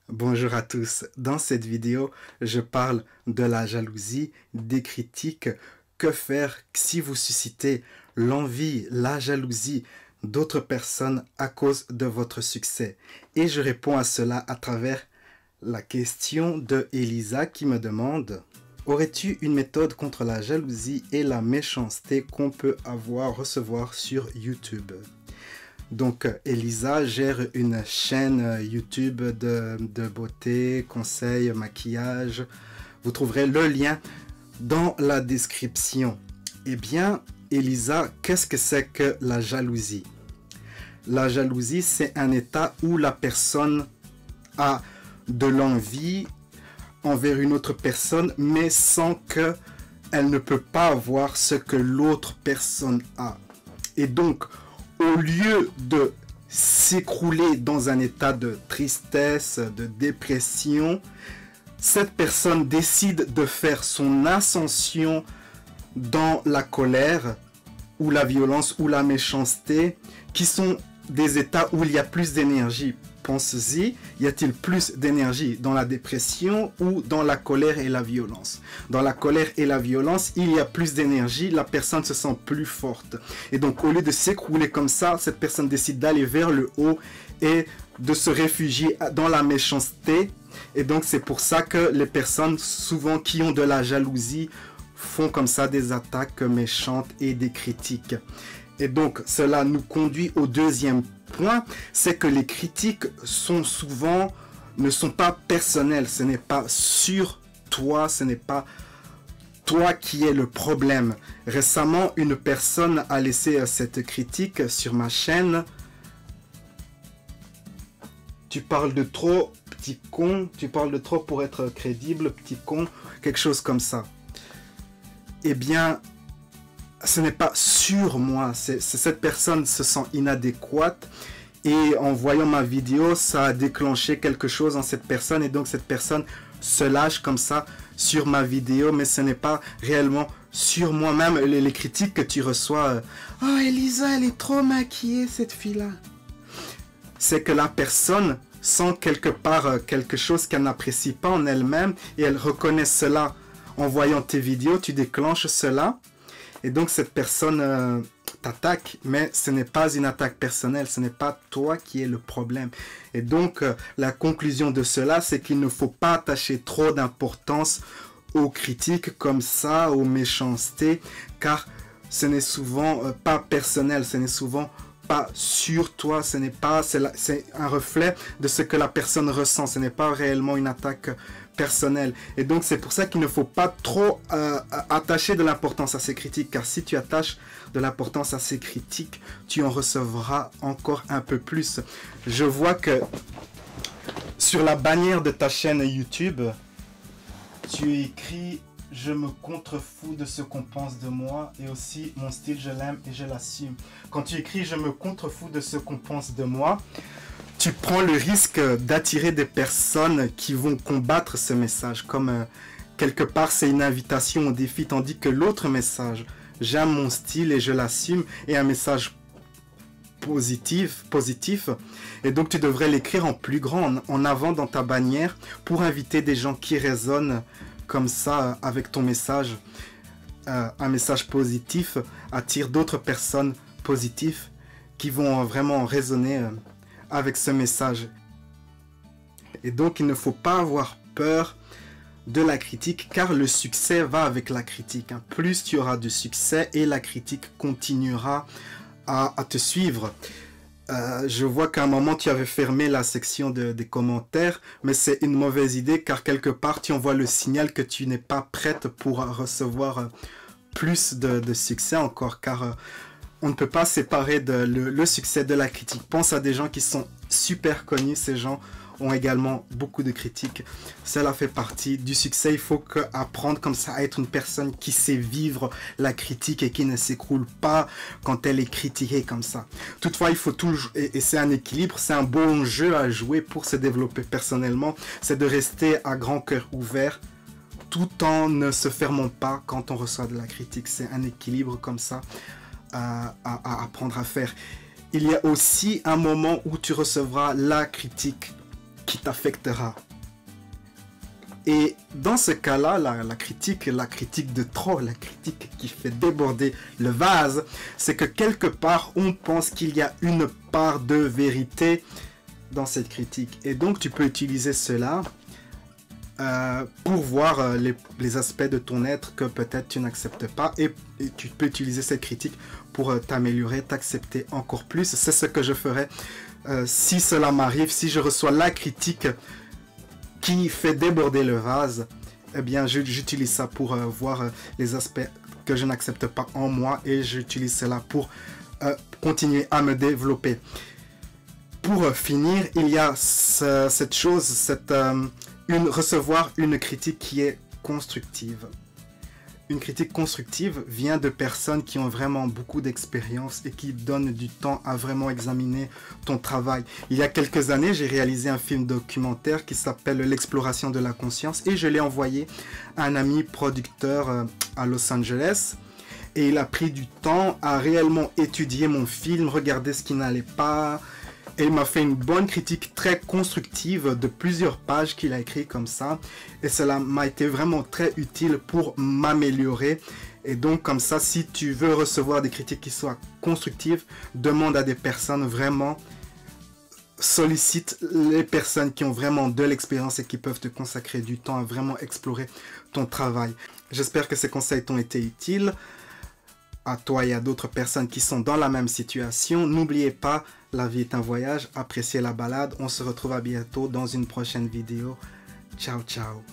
Bonjour à tous, dans cette vidéo, je parle de la jalousie, des critiques, que faire si vous suscitez l'envie, la jalousie d'autres personnes à cause de votre succès. Et je réponds à cela à travers la question de Elisa qui me demande: aurais-tu une méthode contre la jalousie et la méchanceté qu'on peut recevoir sur YouTube? Donc, Elisa gère une chaîne YouTube de beauté, conseils, maquillage. Vous trouverez le lien dans la description. Eh bien, Elisa, qu'est-ce que c'est que la jalousie? La jalousie, c'est un état où la personne a de l'envie envers une autre personne, mais sans qu'elle ne peut pas avoir ce que l'autre personne a. Et donc, au lieu de s'écrouler dans un état de tristesse, de dépression, cette personne décide de faire son ascension dans la colère, ou la violence, ou la méchanceté, qui sont des états où il y a plus d'énergie. Pense-y, y a-t-il plus d'énergie dans la dépression ou dans la colère et la violence? Dans la colère et la violence, il y a plus d'énergie, la personne se sent plus forte. Et donc, au lieu de s'écrouler comme ça, cette personne décide d'aller vers le haut et de se réfugier dans la méchanceté. Et donc, c'est pour ça que les personnes, souvent qui ont de la jalousie, font comme ça des attaques méchantes et des critiques. Et donc, cela nous conduit au deuxième point, c'est que les critiques ne sont pas personnelles, ce n'est pas sur toi, ce n'est pas toi qui es le problème. Récemment, une personne a laissé cette critique sur ma chaîne: tu parles de trop, petit con, tu parles de trop pour être crédible, petit con, quelque chose comme ça. Eh bien, ce n'est pas sur moi, cette personne se sent inadéquate et en voyant ma vidéo, ça a déclenché quelque chose en cette personne et donc cette personne se lâche comme ça sur ma vidéo, mais ce n'est pas réellement sur moi-même. Les critiques que tu reçois, oh Elisa, elle est trop maquillée cette fille-là, c'est que la personne sent quelque part quelque chose qu'elle n'apprécie pas en elle-même et elle reconnaît cela en voyant tes vidéos, tu déclenches cela. Et donc cette personne t'attaque, mais ce n'est pas une attaque personnelle, ce n'est pas toi qui es le problème. Et donc la conclusion de cela, c'est qu'il ne faut pas attacher trop d'importance aux critiques comme ça, aux méchancetés, car ce n'est souvent pas personnel, ce n'est souvent pas sur toi, c'est un reflet de ce que la personne ressent, ce n'est pas réellement une attaque personnelle. Et donc c'est pour ça qu'il ne faut pas trop attacher de l'importance à ces critiques, car si tu attaches de l'importance à ces critiques, tu en recevras encore un peu plus. Je vois que sur la bannière de ta chaîne YouTube, tu écris: je me contrefous de ce qu'on pense de moi, et aussi mon style je l'aime et je l'assume. Quand tu écris je me contrefous de ce qu'on pense de moi, tu prends le risque d'attirer des personnes qui vont combattre ce message, comme quelque part c'est une invitation au défi, tandis que l'autre message, j'aime mon style et je l'assume, est un message positif, et donc tu devrais l'écrire en plus grand, en avant dans ta bannière, pour inviter des gens qui résonnent comme ça avec ton message. Un message positif attire d'autres personnes positives qui vont vraiment résonner avec ce message. Et donc il ne faut pas avoir peur de la critique, car le succès va avec la critique. Plus tu auras de succès et la critique continuera à te suivre. Je vois qu'à un moment tu avais fermé la section des commentaires, mais c'est une mauvaise idée, car quelque part tu envoies le signal que tu n'es pas prête pour recevoir plus de succès encore, car on ne peut pas séparer le succès de la critique. Pense à des gens qui sont super connus, ces gens ont également beaucoup de critiques. Cela fait partie du succès. Il faut apprendre comme ça à être une personne qui sait vivre la critique et qui ne s'écroule pas quand elle est critiquée comme ça. Toutefois, il faut toujours, et c'est un équilibre, c'est un bon jeu à jouer pour se développer personnellement, c'est de rester à grand cœur ouvert tout en ne se fermant pas quand on reçoit de la critique. C'est un équilibre comme ça à apprendre à faire. Il y a aussi un moment où tu recevras la critique qui t'affectera. Et dans ce cas-là, la critique de trop, la critique qui fait déborder le vase, c'est que quelque part, on pense qu'il y a une part de vérité dans cette critique. Et donc, tu peux utiliser cela pour voir les aspects de ton être que peut-être tu n'acceptes pas. Et tu peux utiliser cette critique pour t'améliorer, t'accepter encore plus. C'est ce que je ferai si cela m'arrive, si je reçois la critique qui fait déborder le vase. Eh bien, j'utilise ça pour voir les aspects que je n'accepte pas en moi et j'utilise cela pour continuer à me développer. Pour finir, il y a cette chose, recevoir une critique qui est constructive. Une critique constructive vient de personnes qui ont vraiment beaucoup d'expérience et qui donnent du temps à vraiment examiner ton travail. Il y a quelques années, j'ai réalisé un film documentaire qui s'appelle L'exploration de la conscience et je l'ai envoyé à un ami producteur à Los Angeles. Et il a pris du temps à réellement étudier mon film, regarder ce qui n'allait pas. Et il m'a fait une bonne critique très constructive de plusieurs pages qu'il a écrit comme ça. Et cela m'a été vraiment très utile pour m'améliorer. Et donc comme ça, si tu veux recevoir des critiques qui soient constructives, demande à des personnes vraiment, sollicite les personnes qui ont vraiment de l'expérience et qui peuvent te consacrer du temps à vraiment explorer ton travail. J'espère que ces conseils t'ont été utiles. À toi et à d'autres personnes qui sont dans la même situation. N'oubliez pas, la vie est un voyage. Appréciez la balade. On se retrouve à bientôt dans une prochaine vidéo. Ciao, ciao.